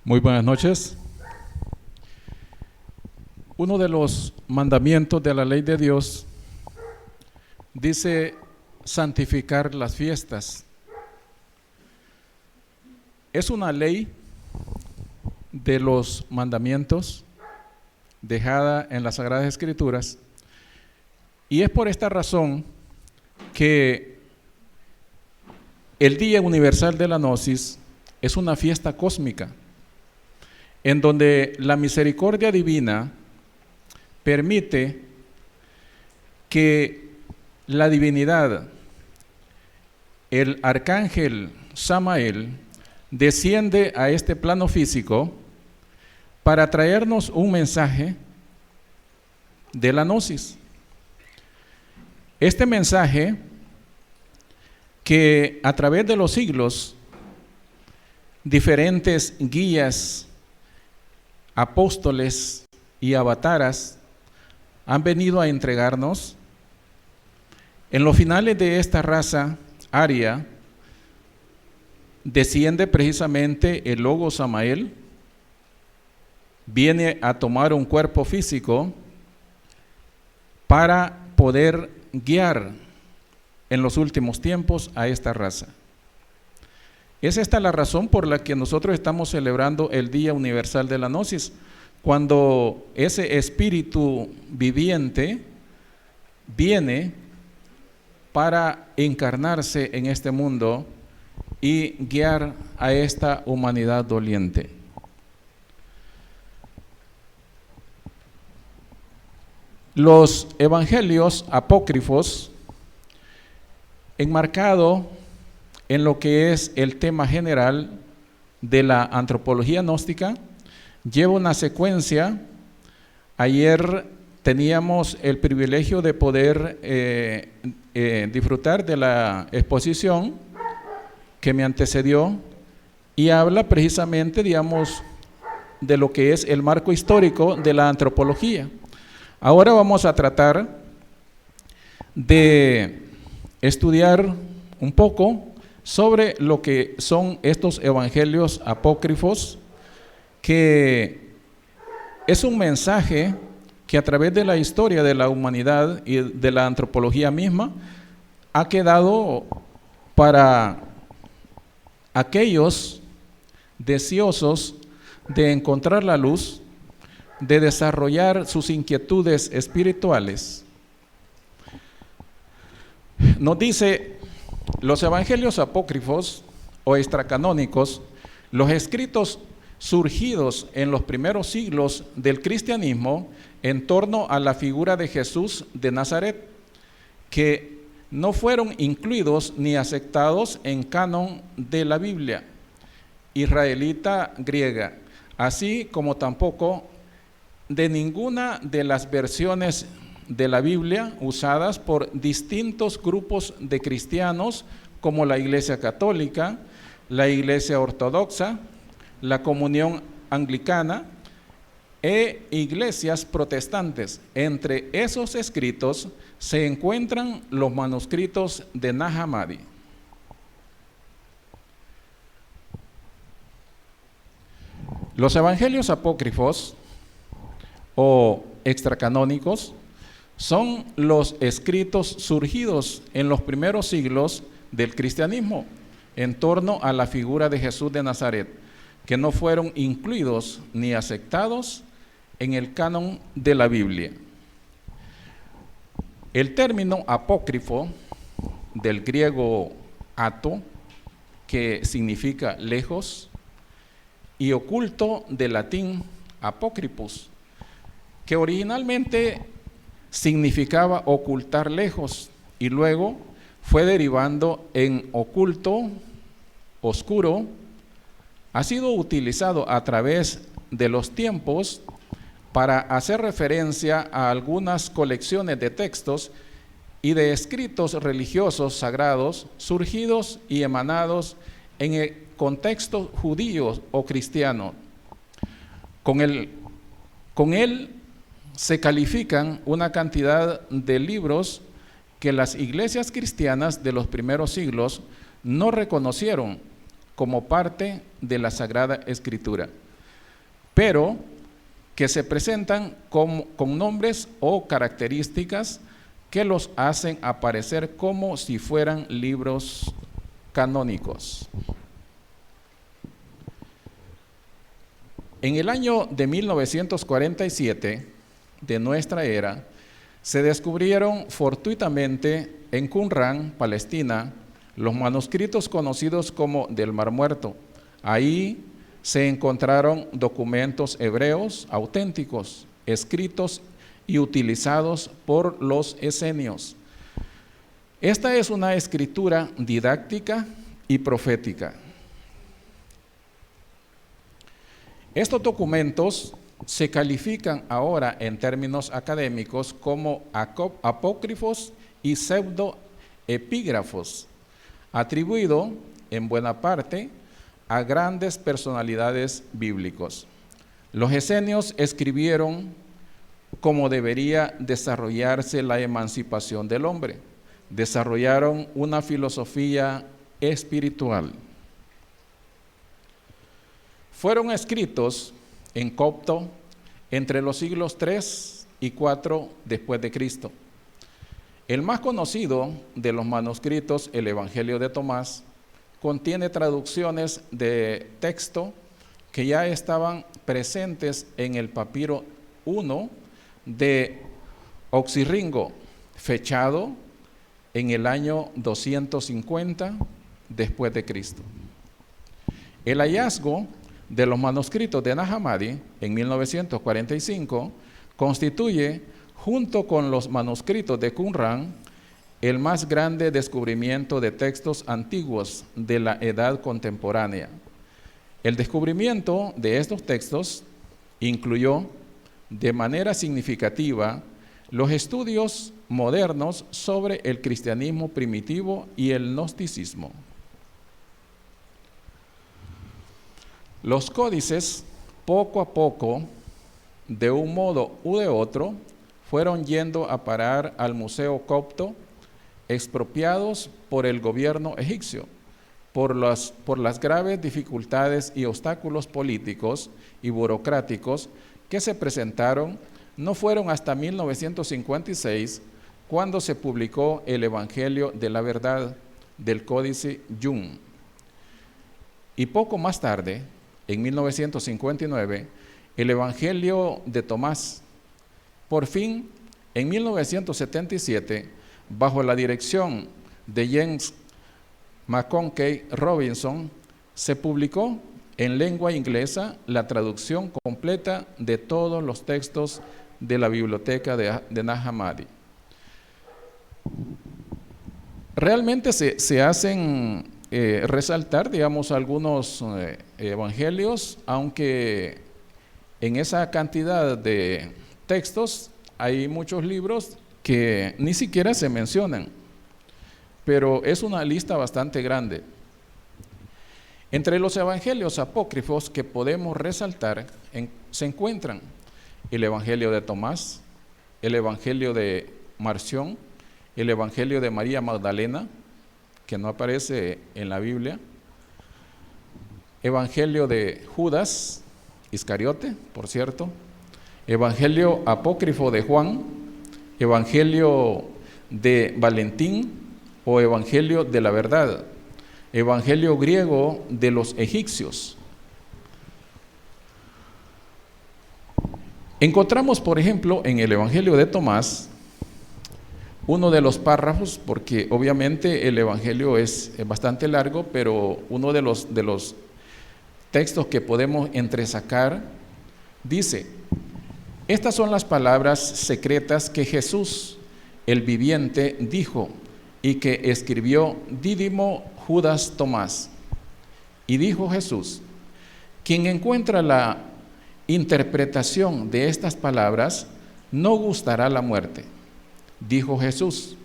Muy buenas noches. Uno de los mandamientos de la ley de Dios dice santificar las fiestas. Es una ley de los mandamientos dejada en las Sagradas Escrituras, y es por esta razón que el Día Universal de la Gnosis es una fiesta cósmica, en donde la misericordia divina permite que la divinidad, el arcángel Samael, desciende a este plano físico para traernos un mensaje de la gnosis. Este mensaje que a través de los siglos diferentes guías, apóstoles y avataras han venido a entregarnos, en los finales de esta raza aria desciende precisamente el Logos Samael, viene a tomar un cuerpo físico para poder guiar en los últimos tiempos a esta raza. Es esta la razón por la que nosotros estamos celebrando el Día Universal de la Gnosis, cuando ese espíritu viviente viene para encarnarse en este mundo y guiar a esta humanidad doliente. Los evangelios apócrifos, enmarcado en lo que es el tema general de la antropología gnóstica, lleva una secuencia. Ayer teníamos el privilegio de poder disfrutar de la exposición que me antecedió y habla precisamente, digamos, de lo que es el marco histórico de la antropología. Ahora vamos a tratar de estudiar un poco sobre lo que son estos evangelios apócrifos, que es un mensaje que a través de la historia de la humanidad y de la antropología misma ha quedado para aquellos deseosos de encontrar la luz, de desarrollar sus inquietudes espirituales. Nos dice: los evangelios apócrifos o extracanónicos, los escritos surgidos en los primeros siglos del cristianismo en torno a la figura de Jesús de Nazaret, que no fueron incluidos ni aceptados en canon de la Biblia israelita griega, así como tampoco de ninguna de las versiones de la Biblia usadas por distintos grupos de cristianos, como la Iglesia Católica, la Iglesia Ortodoxa, la Comunión Anglicana e iglesias protestantes. Entre esos escritos se encuentran los manuscritos de Nag Hammadi. Los evangelios apócrifos o extracanónicos son los escritos surgidos en los primeros siglos del cristianismo en torno a la figura de Jesús de Nazaret, que no fueron incluidos ni aceptados en el canon de la Biblia. El término apócrifo, del griego ato, que significa lejos, y oculto, del latín apócripus, que originalmente significaba ocultar lejos y luego fue derivando en oculto, oscuro, ha sido utilizado a través de los tiempos para hacer referencia a algunas colecciones de textos y de escritos religiosos sagrados surgidos y emanados en el contexto judío o cristiano. Con él se califican una cantidad de libros que las iglesias cristianas de los primeros siglos no reconocieron como parte de la Sagrada Escritura. pero que se presentan con nombres o características que los hacen aparecer como si fueran libros canónicos. En el año de 1947 de nuestra era, se descubrieron fortuitamente en Qumrán, Palestina, los manuscritos conocidos como del Mar Muerto. Ahí se encontraron documentos hebreos auténticos, escritos y utilizados por los esenios. Esta es una escritura didáctica y profética. Estos documentos se califican ahora en términos académicos como apócrifos y pseudoepígrafos, atribuido en buena parte a grandes personalidades bíblicos. Los esenios escribieron cómo debería desarrollarse la emancipación del hombre. Desarrollaron una filosofía espiritual. Fueron escritos en copto entre los siglos 3 y 4 después de Cristo. El más conocido de los manuscritos, el Evangelio de Tomás, contiene traducciones de texto que ya estaban presentes en el papiro 1 de Oxirringo, fechado en el año 250 después de Cristo. El hallazgo de los manuscritos de Nag Hammadi en 1945 constituye, junto con los manuscritos de Qumrán, el más grande descubrimiento de textos antiguos de la edad contemporánea. El descubrimiento de estos textos incluyó de manera significativa los estudios modernos sobre el cristianismo primitivo y el gnosticismo. Los códices, poco a poco, de un modo u de otro, fueron yendo a parar al Museo Copto, expropiados por el gobierno egipcio, por las graves dificultades y obstáculos políticos y burocráticos que se presentaron. No fueron hasta 1956 cuando se publicó el Evangelio de la Verdad del Códice Jung. Y poco más tarde, en 1959, el Evangelio de Tomás. Por fin, en 1977, bajo la dirección de James McConkey Robinson, se publicó en lengua inglesa la traducción completa de todos los textos de la biblioteca de Nag Hammadi. Realmente se hacen resaltar, digamos, algunos evangelios, aunque en esa cantidad de textos hay muchos libros que ni siquiera se mencionan, pero es una lista bastante grande. Entre los evangelios apócrifos que podemos resaltar se encuentran el Evangelio de Tomás, el Evangelio de Marción, el Evangelio de María Magdalena, que no aparece en la Biblia, Evangelio de Judas Iscariote, por cierto, Evangelio apócrifo de Juan, Evangelio de Valentín o Evangelio de la Verdad, Evangelio griego de los egipcios. Encontramos, por ejemplo, en el Evangelio de Tomás, uno de los párrafos, porque obviamente el Evangelio es bastante largo, pero uno de los textos que podemos entresacar dice: estas son las palabras secretas que Jesús, el viviente, dijo y que escribió Dídimo Judas Tomás. Y dijo Jesús: quien encuentra la interpretación de estas palabras no gustará la muerte. Dijo Jesús: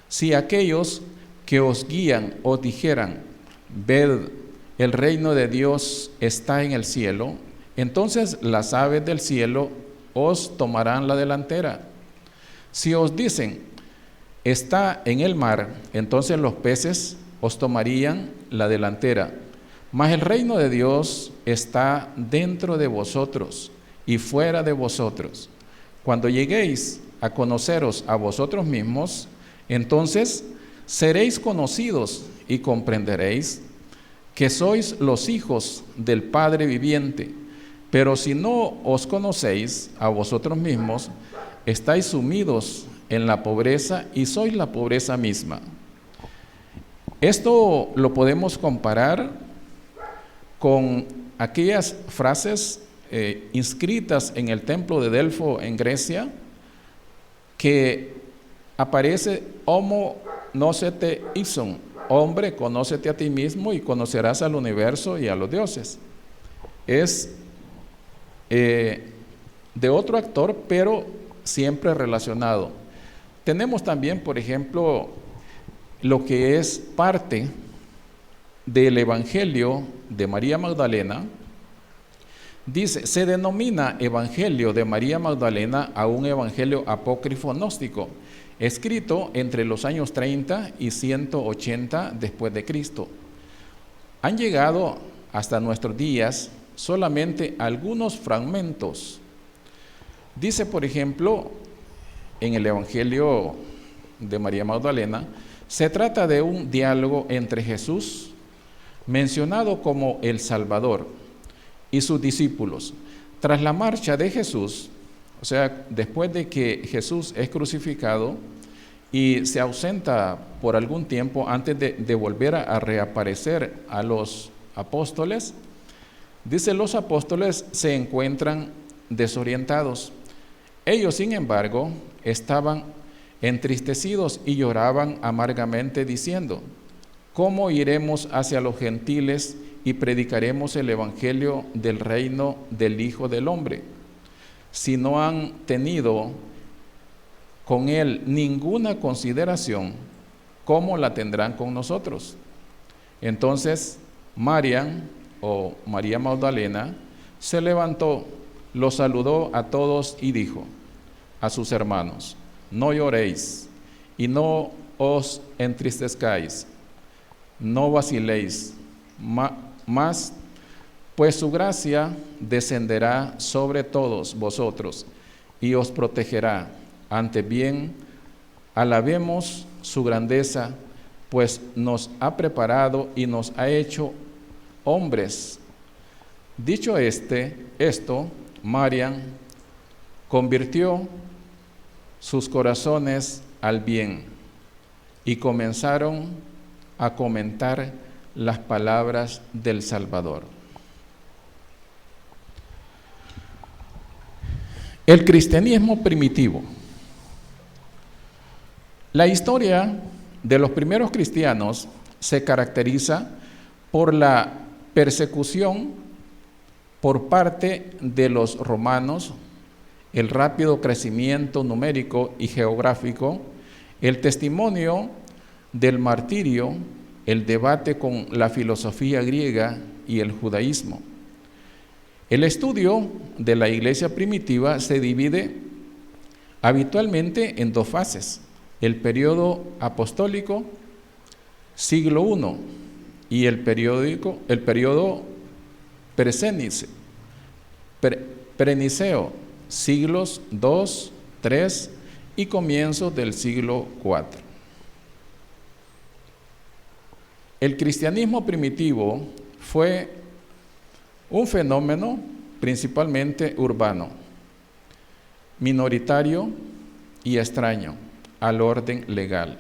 si aquellos que os guían os dijeran, ved, el reino de Dios está en el cielo, entonces las aves del cielo os tomarán la delantera. Si os dicen, está en el mar, entonces los peces os tomarían la delantera. Mas el reino de Dios está dentro de vosotros y fuera de vosotros. Cuando lleguéis a conoceros a vosotros mismos, entonces seréis conocidos y comprenderéis que sois los hijos del Padre viviente. Pero si no os conocéis a vosotros mismos, estáis sumidos en la pobreza y sois la pobreza misma. Esto lo podemos comparar con aquellas frases inscritas en el templo de Delfo en Grecia, que aparece homo gnócete ipsum, hombre, conócete a ti mismo y conocerás al universo y a los dioses. Es de otro autor, pero siempre relacionado. Tenemos también, por ejemplo, lo que es parte del Evangelio de María Magdalena. Dice, se denomina Evangelio de María Magdalena a un evangelio apócrifo gnóstico, escrito entre los años 30 y 180 después de Cristo. Han llegado hasta nuestros días solamente algunos fragmentos. Dice, por ejemplo, en el Evangelio de María Magdalena, se trata de un diálogo entre Jesús, mencionado como el Salvador, y sus discípulos. Tras la marcha de Jesús, o sea, después de que Jesús es crucificado y se ausenta por algún tiempo antes de volver a reaparecer a los apóstoles, dice, los apóstoles se encuentran desorientados. Ellos, sin embargo, estaban entristecidos y lloraban amargamente diciendo, ¿cómo iremos hacia los gentiles y predicaremos el evangelio del reino del Hijo del Hombre? Si no han tenido con él ninguna consideración, ¿cómo la tendrán con nosotros? Entonces María Magdalena se levantó, los saludó a todos y dijo a sus hermanos, no lloréis y no os entristezcáis, no vaciléis, mas pues su gracia descenderá sobre todos vosotros y os protegerá. Antes bien, alabemos su grandeza, pues nos ha preparado y nos ha hecho hombres. Dicho esto, María convirtió sus corazones al bien y comenzaron a comentar las palabras del Salvador. El cristianismo primitivo. La historia de los primeros cristianos se caracteriza por la persecución por parte de los romanos, el rápido crecimiento numérico y geográfico, el testimonio del martirio, el debate con la filosofía griega y el judaísmo. El estudio de la iglesia primitiva se divide habitualmente en dos fases: el periodo apostólico, siglo I, y el periodo preniceo, siglos II, III y comienzos del siglo IV. El cristianismo primitivo fue un fenómeno principalmente urbano, minoritario y extraño al orden legal.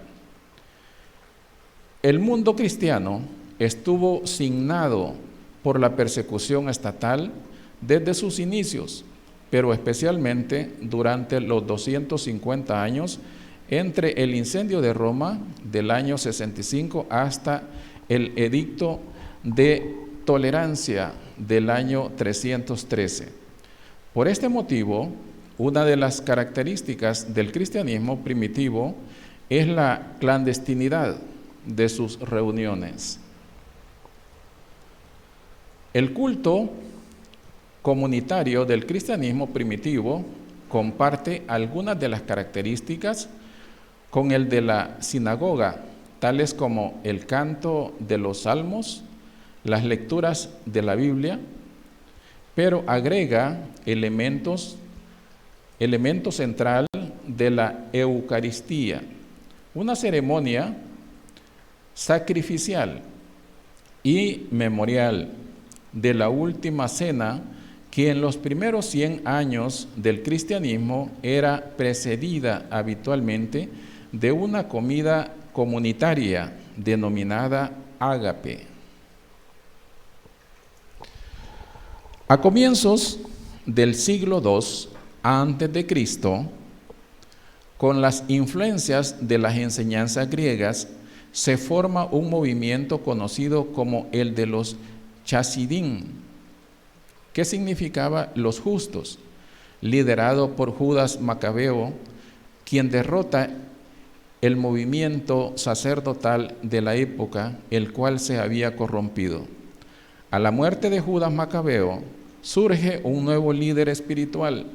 El mundo cristiano estuvo signado por la persecución estatal desde sus inicios, pero especialmente durante los 250 años entre el incendio de Roma del año 65 hasta el edicto de tolerancia del año 313. Por este motivo, una de las características del cristianismo primitivo es la clandestinidad de sus reuniones. El culto comunitario del cristianismo primitivo comparte algunas de las características con el de la sinagoga, tales como el canto de los salmos, las lecturas de la Biblia, pero agrega elemento central de la Eucaristía, una ceremonia sacrificial y memorial de la última cena que en los primeros 100 años del cristianismo era precedida habitualmente de una comida comunitaria denominada ágape. A comienzos del siglo II antes de Cristo, con las influencias de las enseñanzas griegas, se forma un movimiento conocido como el de los Chasidín, que significaba los justos, liderado por Judas Macabeo, quien derrota el movimiento sacerdotal de la época, el cual se había corrompido. A la muerte de Judas Macabeo, surge un nuevo líder espiritual,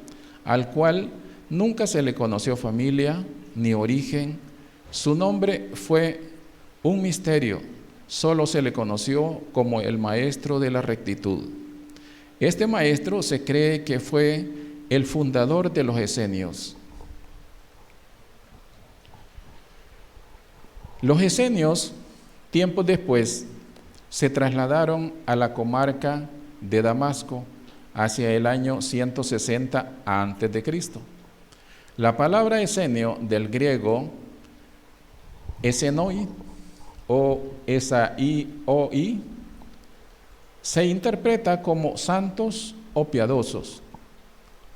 al cual nunca se le conoció familia ni origen. Su nombre fue un misterio, solo se le conoció como el maestro de la rectitud. Este maestro se cree que fue el fundador de los esenios. Los esenios, tiempos después, se trasladaron a la comarca de Damasco hacia el año 160 a.C. La palabra esenio del griego esenoi o esaioi se interpreta como santos o piadosos,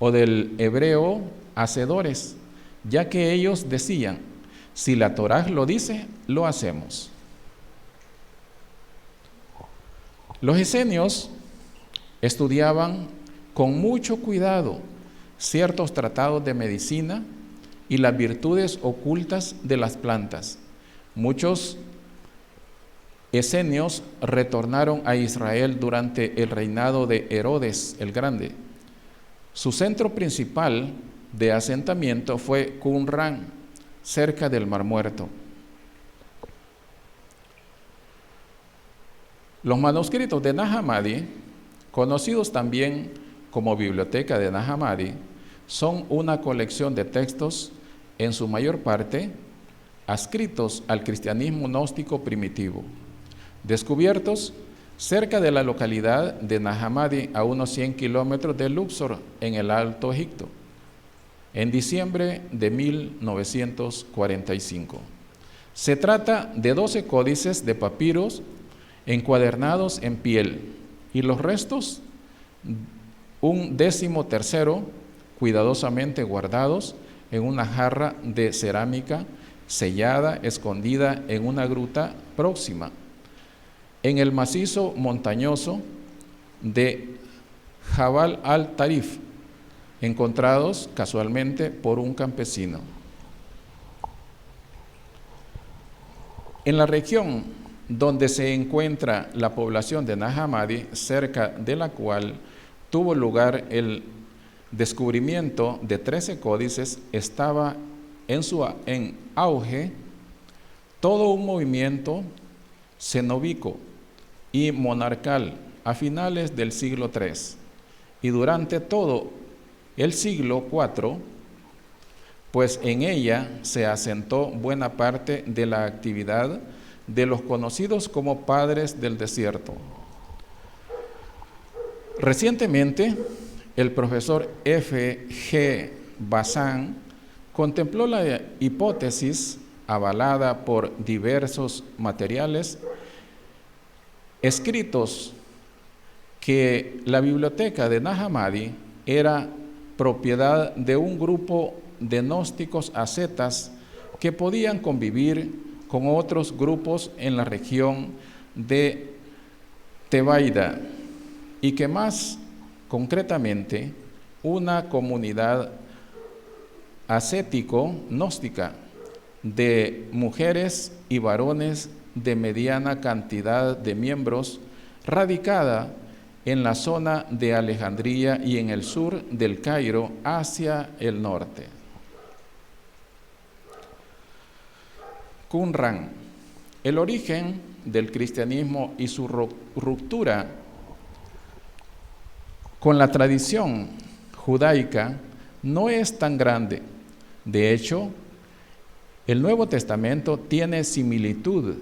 o del hebreo hacedores, ya que ellos decían: si la Torá lo dice, lo hacemos. Los esenios estudiaban con mucho cuidado ciertos tratados de medicina y las virtudes ocultas de las plantas. Muchos esenios retornaron a Israel durante el reinado de Herodes el Grande. Su centro principal de asentamiento fue Qumran, cerca del Mar Muerto. Los manuscritos de Nag Hammadi, conocidos también como Biblioteca de Nag Hammadi, son una colección de textos, en su mayor parte, adscritos al cristianismo gnóstico primitivo, descubiertos cerca de la localidad de Nag Hammadi, a unos 100 kilómetros de Luxor, en el Alto Egipto, en diciembre de 1945. Se trata de 12 códices de papiros encuadernados en piel, y los restos, un 13º, cuidadosamente guardados en una jarra de cerámica sellada, escondida en una gruta próxima, en el macizo montañoso de Jabal al-Tarif, encontrados casualmente por un campesino. En la región donde se encuentra la población de Nag Hammadi, cerca de la cual tuvo lugar el descubrimiento de 13 códices, estaba en auge todo un movimiento cenóbico y monarcal a finales del siglo III, y durante todo el siglo IV, pues en ella se asentó buena parte de la actividad de los conocidos como padres del desierto. Recientemente, el profesor F.G. Bazán contempló la hipótesis, avalada por diversos materiales escritos, que la biblioteca de Nag Hammadi era propiedad de un grupo de gnósticos ascetas que podían convivir con otros grupos en la región de Tebaida, y que más concretamente una comunidad ascético-gnóstica de mujeres y varones de mediana cantidad de miembros, radicada en la zona de Alejandría y en el sur del Cairo hacia el norte. Qumran El origen del cristianismo y su ruptura con la tradición judaica no es tan grande. De hecho, el Nuevo Testamento tiene similitud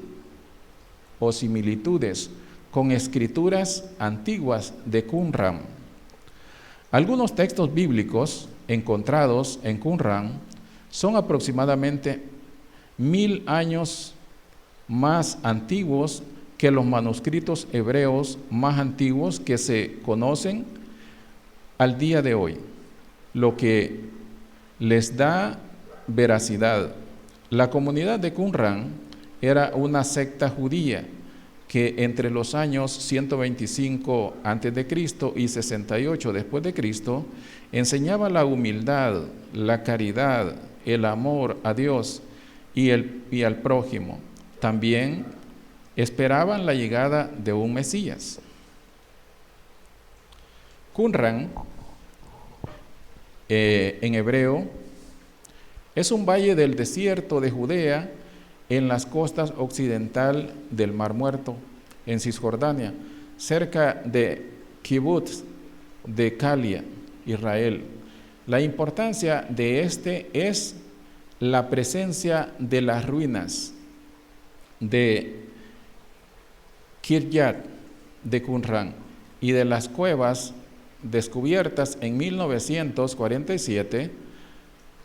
o similitudes con escrituras antiguas de Qumran. Algunos textos bíblicos encontrados en Qumran son aproximadamente 1000 años más antiguos que los manuscritos hebreos más antiguos que se conocen al día de hoy, lo que les da veracidad. La comunidad de Qumran era una secta judía que entre los años 125 a.C. y 68 después de Cristo enseñaba la humildad, la caridad, el amor a Dios y al prójimo. También esperaban la llegada de un Mesías. Qumran, en hebreo, es un valle del desierto de Judea en las costas occidental del Mar Muerto, en Cisjordania, cerca de Kibbutz de Calia, Israel. La importancia de este es la presencia de las ruinas de Kiryat de Qumran y de las cuevas descubiertas en 1947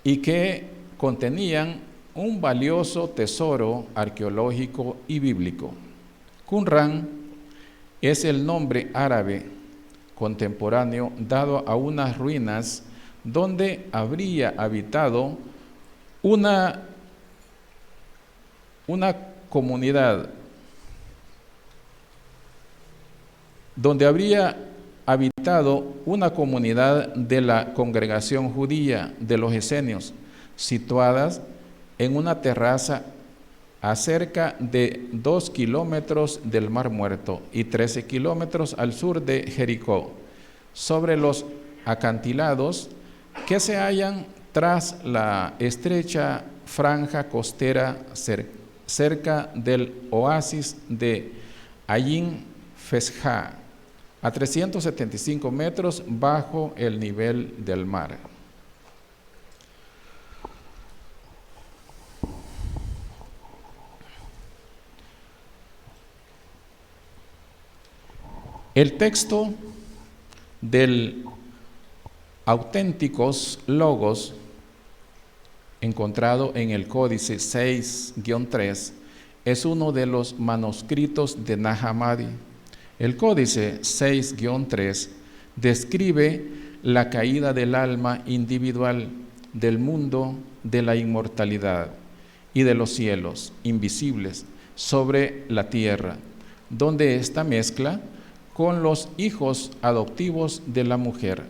y que contenían un valioso tesoro arqueológico y bíblico. Qumran es el nombre árabe contemporáneo dado a unas ruinas donde habría habitado una comunidad, donde habría habitado una comunidad de la congregación judía de los esenios, situadas en una terraza a cerca de 2 kilómetros del Mar Muerto y 13 kilómetros al sur de Jericó, sobre los acantilados que se hallan tras la estrecha franja costera cerca del oasis de Ayin Fesja, a 375 metros bajo el nivel del mar. El texto del Auténticos Logos, encontrado en el Códice 6-3, es uno de los manuscritos de Nag Hammadi. El Códice 6-3 describe la caída del alma individual del mundo de la inmortalidad y de los cielos invisibles sobre la tierra, donde esta mezcla con los hijos adoptivos de la mujer,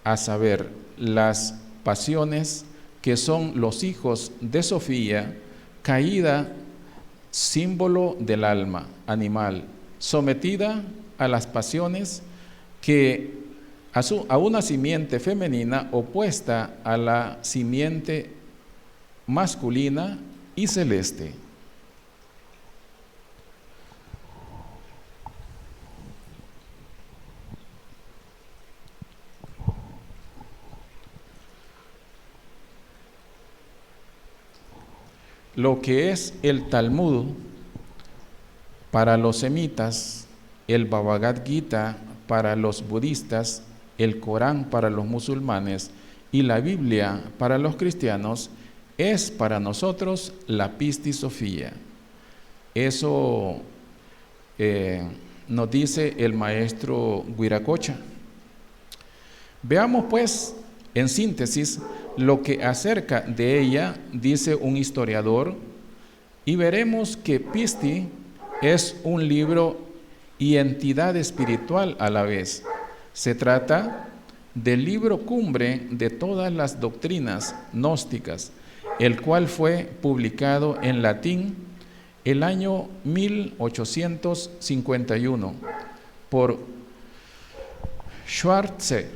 a saber, las pasiones que son los hijos de Sofía, caída, símbolo del alma animal, sometida a las pasiones que a una simiente femenina opuesta a la simiente masculina y celeste. Lo que es el Talmud para los semitas, el Bhagavad Gita para los budistas, el Corán para los musulmanes y la Biblia para los cristianos, es para nosotros la Pistis Sophia. Eso nos dice el maestro Wiracocha. Veamos pues, en síntesis, lo que acerca de ella dice un historiador, y veremos que Pisti es un libro y entidad espiritual a la vez. Se trata del libro cumbre de todas las doctrinas gnósticas, el cual fue publicado en latín el año 1851 por Schwarze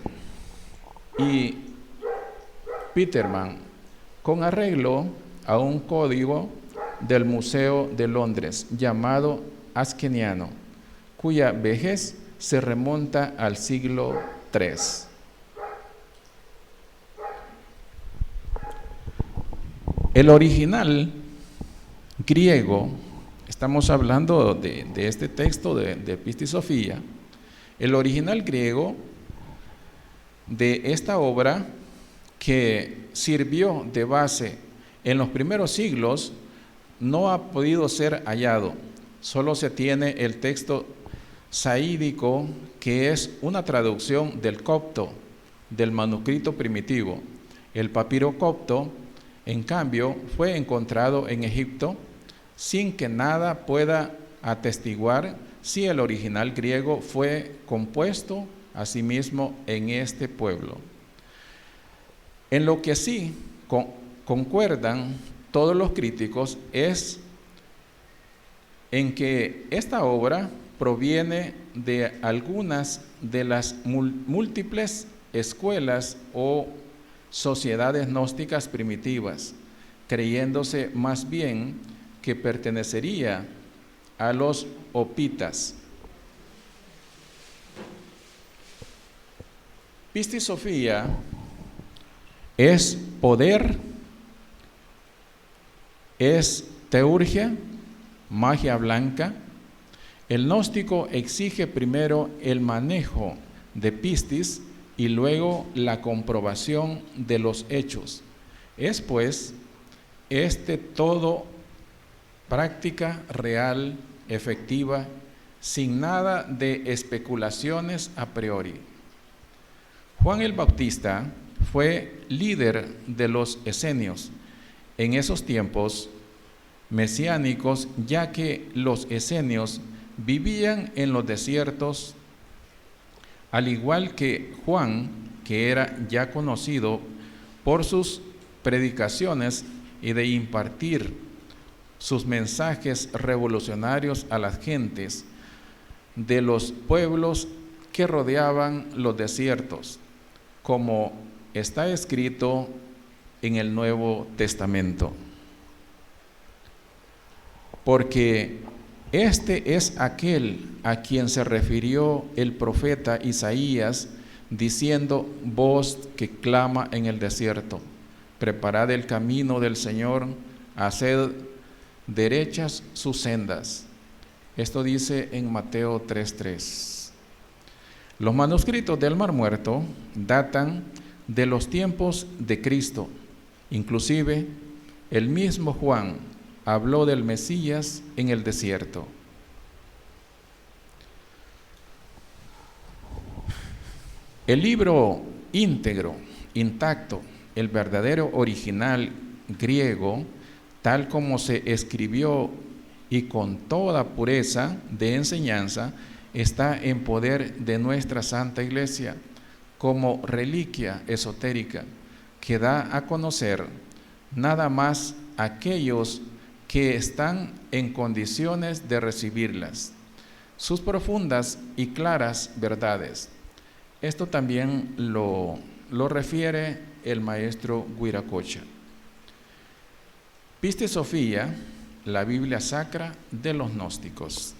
y Peterman, con arreglo a un código del Museo de Londres, llamado Askeniano, cuya vejez se remonta al siglo III. El original griego, estamos hablando de este texto de Pistis Sophia, el original griego de esta obra que sirvió de base en los primeros siglos no ha podido ser hallado. Solo se tiene el texto saídico, que es una traducción del copto, del manuscrito primitivo. El papiro copto, en cambio, fue encontrado en Egipto sin que nada pueda atestiguar si el original griego fue compuesto asimismo en este pueblo. En lo que sí concuerdan todos los críticos es en que esta obra proviene de algunas de las múltiples escuelas o sociedades gnósticas primitivas, creyéndose más bien que pertenecería a los opitas. Pistis Sophia es poder, es teurgia, magia blanca. El gnóstico exige primero el manejo de pistis y luego la comprobación de los hechos. Es pues todo práctica real, efectiva, sin nada de especulaciones a priori. Juan el Bautista fue líder de los esenios en esos tiempos mesiánicos, ya que los esenios vivían en los desiertos, al igual que Juan, que era ya conocido por sus predicaciones y de impartir sus mensajes revolucionarios a las gentes de los pueblos que rodeaban los desiertos, como está escrito en el Nuevo Testamento. Porque este es aquel a quien se refirió el profeta Isaías, diciendo: voz que clama en el desierto, preparad el camino del Señor, haced derechas sus sendas. Esto dice en Mateo 3:3. Los manuscritos del Mar Muerto datan de los tiempos de Cristo. Inclusive, el mismo Juan habló del Mesías en el desierto. El libro íntegro, intacto, el verdadero original griego, tal como se escribió y con toda pureza de enseñanza, está en poder de nuestra Santa Iglesia como reliquia esotérica que da a conocer nada más aquellos que están en condiciones de recibirlas, sus profundas y claras verdades. Esto también lo refiere el maestro Wiracocha. Pistis Sophia, la Biblia sacra de los gnósticos.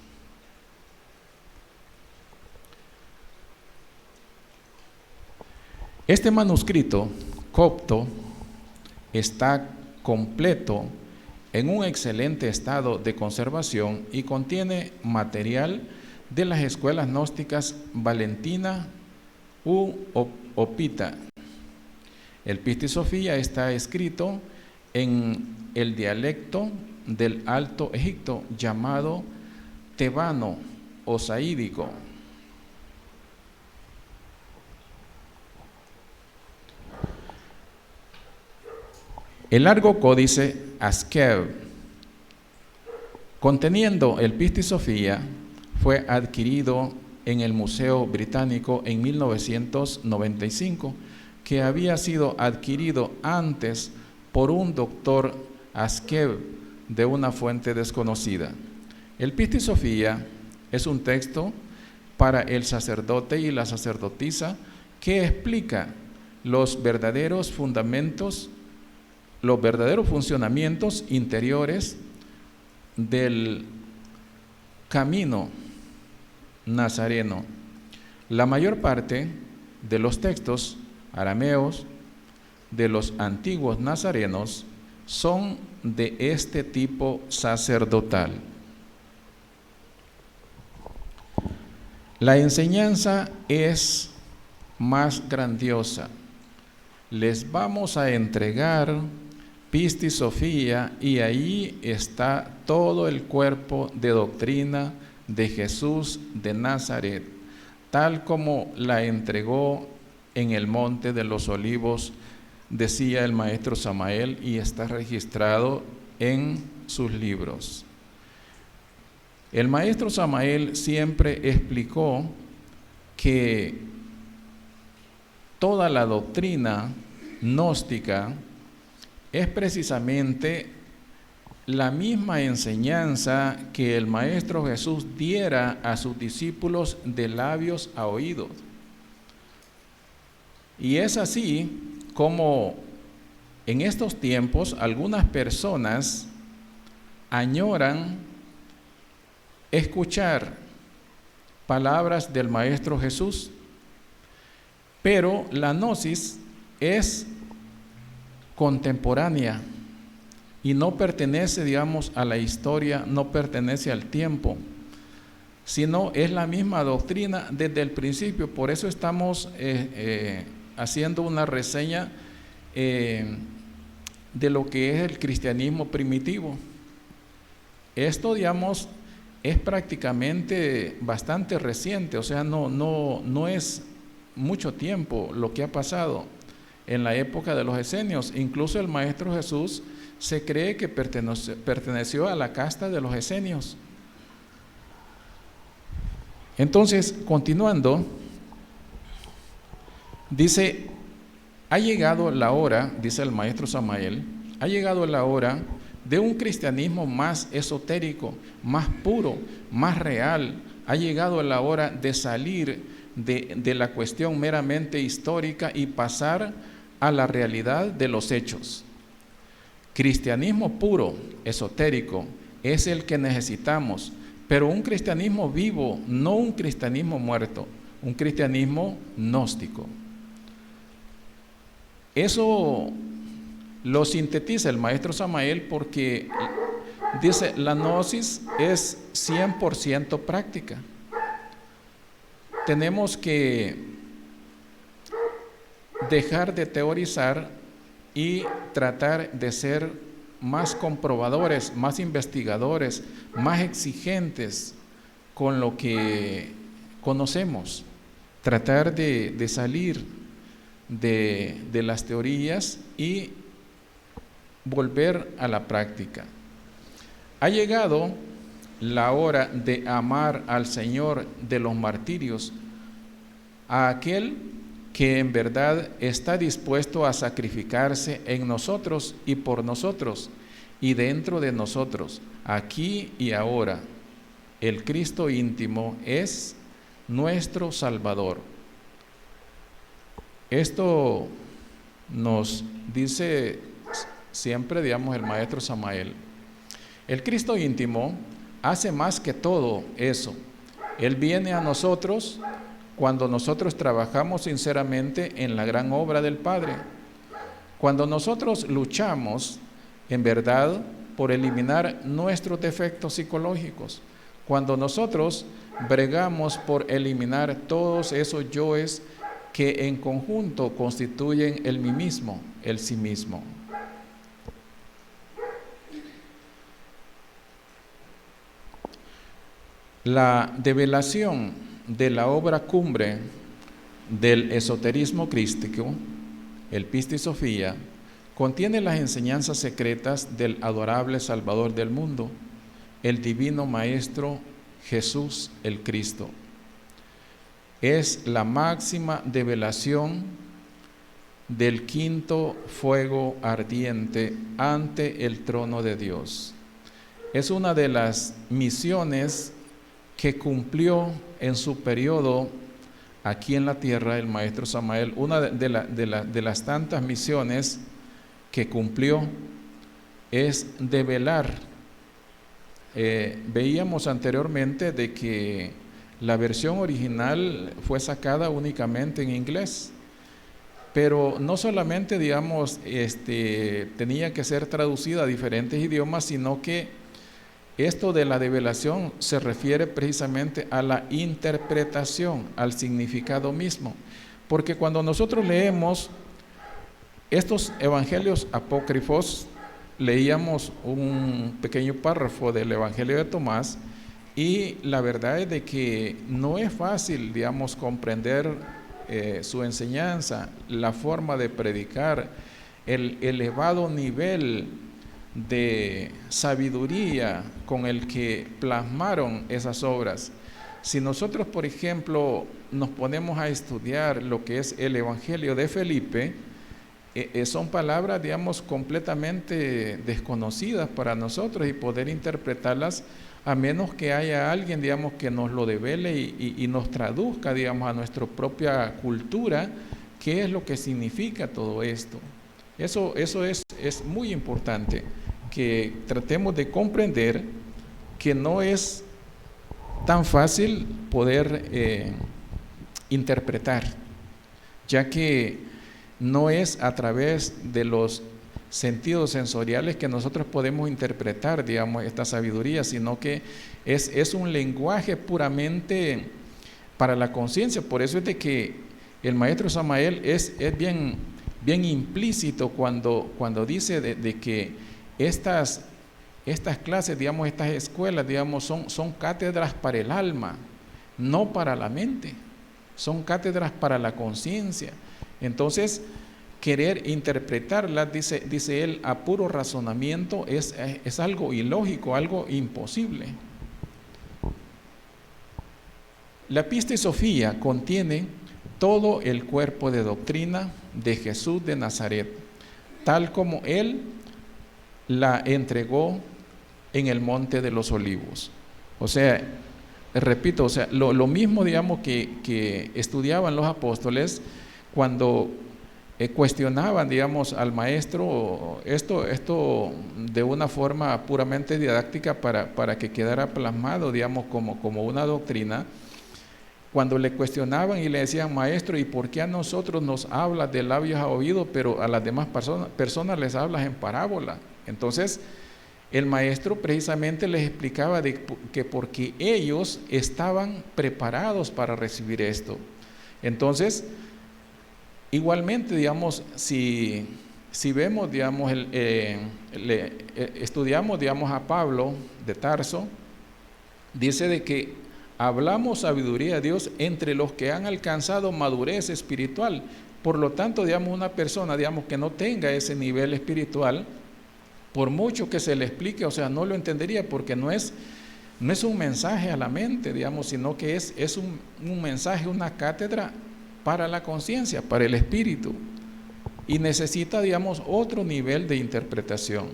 Este manuscrito copto está completo, en un excelente estado de conservación, y contiene material de las escuelas gnósticas valentina u opita. El Pistis Sophia está escrito en el dialecto del Alto Egipto llamado tebano o saídico. El largo códice Askew, conteniendo el Pistis Sophia, fue adquirido en el Museo Británico en 1995, que había sido adquirido antes por un doctor Askew de una fuente desconocida. El Pistis Sophia es un texto para el sacerdote y la sacerdotisa que explica los verdaderos funcionamientos interiores del camino nazareno. La mayor parte de los textos arameos de los antiguos nazarenos son de este tipo sacerdotal. La enseñanza es más grandiosa. Les vamos a entregar Pistis Sophia y ahí está todo el cuerpo de doctrina de Jesús de Nazaret, tal como la entregó en el Monte de los Olivos, decía el maestro Samael, y está registrado en sus libros. El maestro Samael siempre explicó que toda la doctrina gnóstica es precisamente la misma enseñanza que el Maestro Jesús diera a sus discípulos de labios a oídos. Y es así como en estos tiempos algunas personas añoran escuchar palabras del Maestro Jesús, pero la gnosis es contemporánea y no pertenece, digamos, a la historia, no pertenece al tiempo, sino es la misma doctrina desde el principio. Por eso estamos haciendo una reseña de lo que es el cristianismo primitivo. Esto, digamos, es prácticamente bastante reciente, o sea, no es mucho tiempo lo que ha pasado en la época de los esenios. Incluso el Maestro Jesús se cree que perteneció a la casta de los esenios. Entonces, continuando, dice, ha llegado la hora, dice el maestro Samael, ha llegado la hora de un cristianismo más esotérico, más puro, más real. Ha llegado la hora de salir de la cuestión meramente histórica y pasar a la realidad de los hechos. Cristianismo puro, esotérico, es el que necesitamos, pero un cristianismo vivo, no un cristianismo muerto, un cristianismo gnóstico. Eso lo sintetiza el maestro Samael porque dice, la gnosis es 100% práctica. Tenemos que dejar de teorizar y tratar de ser más comprobadores, más investigadores, más exigentes con lo que conocemos. Tratar de salir de las teorías y volver a la práctica. Ha llegado la hora de amar al Señor de los martirios, a aquel que en verdad está dispuesto a sacrificarse en nosotros y por nosotros y dentro de nosotros, aquí y ahora. El Cristo íntimo es nuestro Salvador. Esto nos dice siempre, digamos, el maestro Samael. El Cristo íntimo hace más que todo eso. Él viene a nosotros cuando nosotros trabajamos sinceramente en la gran obra del Padre. Cuando nosotros luchamos en verdad por eliminar nuestros defectos psicológicos. Cuando nosotros bregamos por eliminar todos esos yoes que en conjunto constituyen el mí mismo, el sí mismo. La develación de la obra cumbre del esoterismo crístico, el Pistis Sophia, contiene las enseñanzas secretas del adorable Salvador del mundo, el divino Maestro Jesús el Cristo. Es la máxima develación del quinto fuego ardiente ante el trono de Dios. Es una de las misiones que cumplió en su periodo aquí en la tierra el maestro Samael. Una de las tantas misiones que cumplió es develar veíamos anteriormente de que la versión original fue sacada únicamente en inglés, pero no solamente, digamos, tenía que ser traducida a diferentes idiomas, sino que esto de la develación se refiere precisamente a la interpretación, al significado mismo, porque cuando nosotros leemos estos evangelios apócrifos, leíamos un pequeño párrafo del Evangelio de Tomás, y la verdad es de que no es fácil, digamos, comprender su enseñanza, la forma de predicar, el elevado nivel de sabiduría con el que plasmaron esas obras. Si nosotros, por ejemplo, nos ponemos a estudiar lo que es el Evangelio de Felipe, son palabras, digamos, completamente desconocidas para nosotros, y poder interpretarlas a menos que haya alguien, digamos, que nos lo devele y nos traduzca, digamos, a nuestra propia cultura qué es lo que significa todo esto. Eso es muy importante, que tratemos de comprender que no es tan fácil poder interpretar, ya que no es a través de los sentidos sensoriales que nosotros podemos interpretar, digamos, esta sabiduría, sino que es un lenguaje puramente para la conciencia. Por eso es de que el maestro Samael es bien implícito cuando dice de que estas clases, digamos, estas escuelas, digamos, son cátedras para el alma, no para la mente, son cátedras para la conciencia. Entonces, querer interpretarlas, dice él, a puro razonamiento es algo ilógico, algo imposible. La Pista y Sofía contiene todo el cuerpo de doctrina de Jesús de Nazaret, tal como él la entregó en el Monte de los Olivos. O sea, repito, o sea, lo mismo, digamos, que estudiaban los apóstoles cuando cuestionaban, digamos, al maestro, esto de una forma puramente didáctica para que quedara plasmado, digamos, como una doctrina. Cuando le cuestionaban y le decían: maestro, ¿y por qué a nosotros nos hablas de labios a oído, pero a las demás personas les hablas en parábola? Entonces, el maestro precisamente les explicaba que porque ellos estaban preparados para recibir esto. Entonces, igualmente, digamos, si vemos, digamos, estudiamos, digamos, a Pablo de Tarso, dice de que hablamos sabiduría de Dios entre los que han alcanzado madurez espiritual. Por lo tanto, digamos, una persona, digamos, que no tenga ese nivel espiritual, por mucho que se le explique, o sea, no lo entendería, porque no es un mensaje a la mente, digamos, sino que es un mensaje, una cátedra para la conciencia, para el espíritu, y necesita, digamos, otro nivel de interpretación.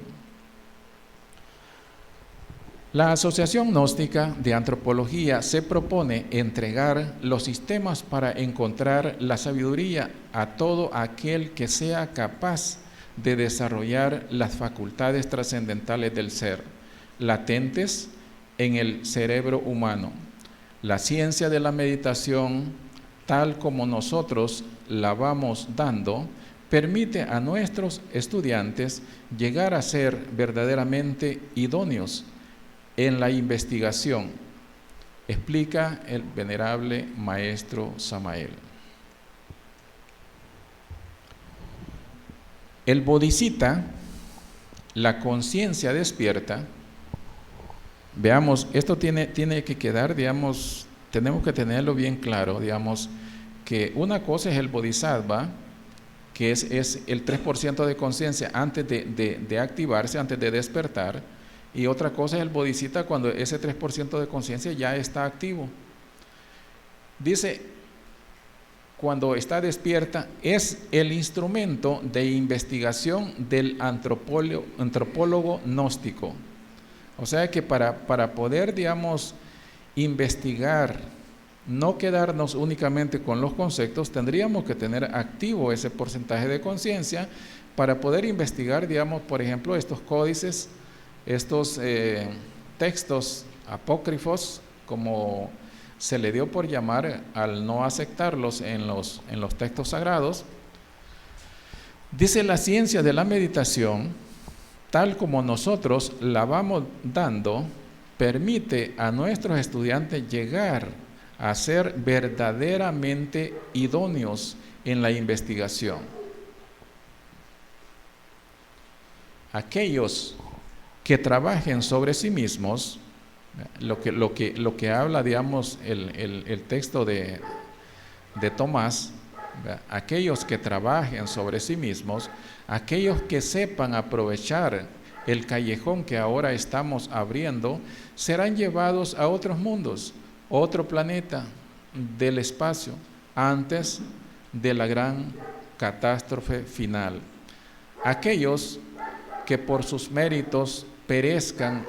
La Asociación Gnóstica de Antropología se propone entregar los sistemas para encontrar la sabiduría a todo aquel que sea capaz de desarrollar las facultades trascendentales del ser, latentes en el cerebro humano. La ciencia de la meditación, tal como nosotros la vamos dando, permite a nuestros estudiantes llegar a ser verdaderamente idóneos en la investigación, explica el venerable maestro Samael. El bodhisattva, la conciencia despierta. Veamos, esto tiene que quedar, digamos, tenemos que tenerlo bien claro, digamos, que una cosa es el bodhisattva, que es el 3% de conciencia antes de activarse, antes de despertar, y otra cosa es el bodhisattva cuando ese 3% de conciencia ya está activo. Dice, cuando está despierta, es el instrumento de investigación del antropólogo gnóstico. O sea que para poder, digamos, investigar, no quedarnos únicamente con los conceptos, tendríamos que tener activo ese porcentaje de conciencia para poder investigar, digamos, por ejemplo, estos códices, estos textos apócrifos, como se le dio por llamar al no aceptarlos en los textos sagrados. Dice: la ciencia de la meditación, tal como nosotros la vamos dando, permite a nuestros estudiantes llegar a ser verdaderamente idóneos en la investigación. Aquellos que trabajen sobre sí mismos, lo que habla, digamos, el texto de Tomás, aquellos que trabajen sobre sí mismos, aquellos que sepan aprovechar el callejón que ahora estamos abriendo, serán llevados a otros mundos, otro planeta del espacio, antes de la gran catástrofe final. Aquellos que por sus méritos perezcan,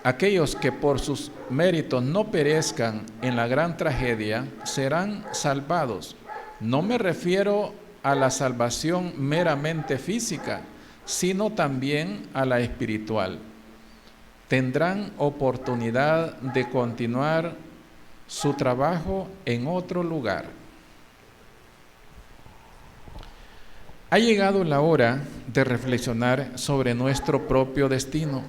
aquellos que por sus méritos no perezcan en la gran tragedia, serán salvados. No me refiero a la salvación meramente física, sino también a la espiritual. Tendrán oportunidad de continuar su trabajo en otro lugar. Ha llegado la hora de reflexionar sobre nuestro propio destino.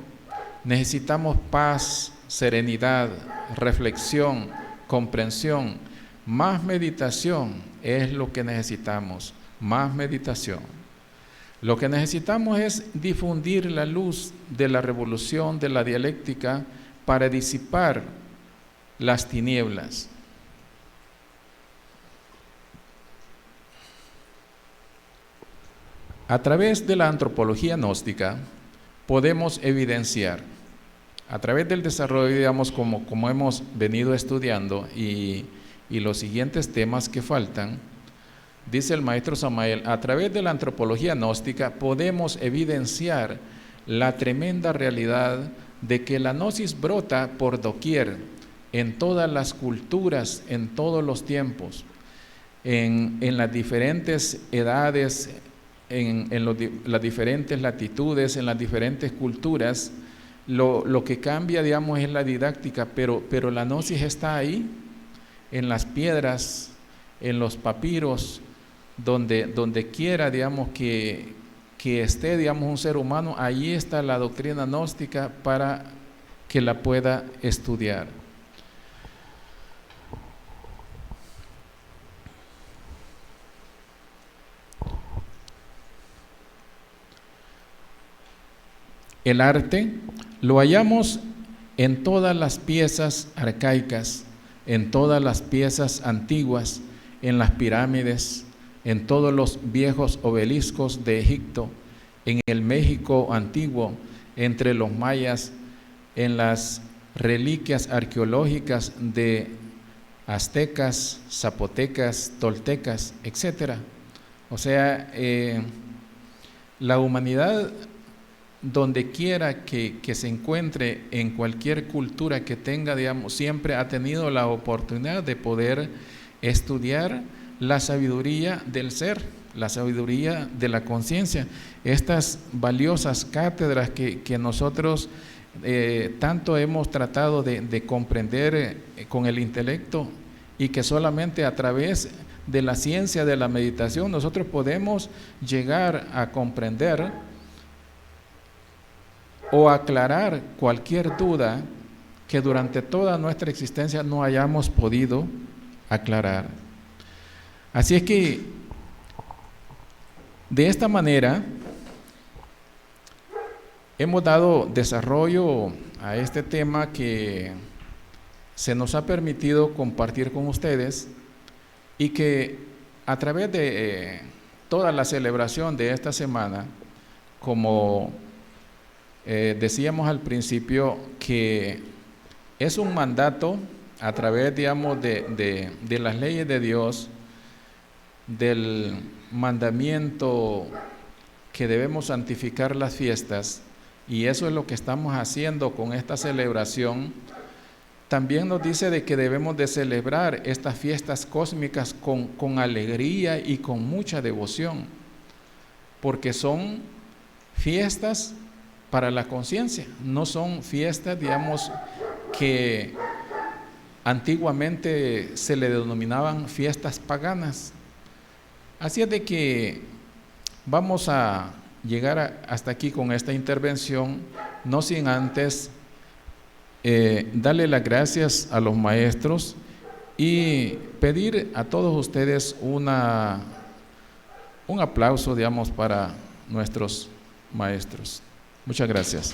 Necesitamos paz, serenidad, reflexión, comprensión. Más meditación es lo que necesitamos, más meditación. Lo que necesitamos es difundir la luz de la revolución de la dialéctica para disipar las tinieblas. A través de la antropología gnóstica podemos evidenciar, a través del desarrollo, digamos, como hemos venido estudiando y los siguientes temas que faltan, dice el maestro Samael, a través de la antropología gnóstica podemos evidenciar la tremenda realidad de que la gnosis brota por doquier, en todas las culturas, en todos los tiempos, en las diferentes edades, en las diferentes latitudes, en las diferentes culturas. Lo que cambia, digamos, es la didáctica, pero la gnosis está ahí, en las piedras, en los papiros, donde quiera, digamos, que esté, digamos, un ser humano, allí está la doctrina gnóstica para que la pueda estudiar. El arte lo hallamos en todas las piezas arcaicas, en todas las piezas antiguas, en las pirámides, en todos los viejos obeliscos de Egipto, en el México antiguo, entre los mayas, en las reliquias arqueológicas de aztecas, zapotecas, toltecas, etc. O sea, la humanidad, donde quiera que se encuentre, en cualquier cultura que tenga, digamos, siempre ha tenido la oportunidad de poder estudiar la sabiduría del ser, la sabiduría de la conciencia. Estas valiosas cátedras que nosotros tanto hemos tratado de comprender con el intelecto, y que solamente a través de la ciencia de la meditación nosotros podemos llegar a comprender o aclarar cualquier duda que durante toda nuestra existencia no hayamos podido aclarar. Así es que, de esta manera, hemos dado desarrollo a este tema que se nos ha permitido compartir con ustedes, y que a través de toda la celebración de esta semana, como decíamos al principio, que es un mandato a través, digamos, de las leyes de Dios, del mandamiento que debemos santificar las fiestas, y eso es lo que estamos haciendo con esta celebración. También nos dice de que debemos de celebrar estas fiestas cósmicas con alegría y con mucha devoción, porque son fiestas para la conciencia, no son fiestas, digamos, que antiguamente se le denominaban fiestas paganas. Así es de que vamos a llegar hasta aquí con esta intervención, no sin antes darle las gracias a los maestros y pedir a todos ustedes un aplauso, digamos, para nuestros maestros. Muchas gracias.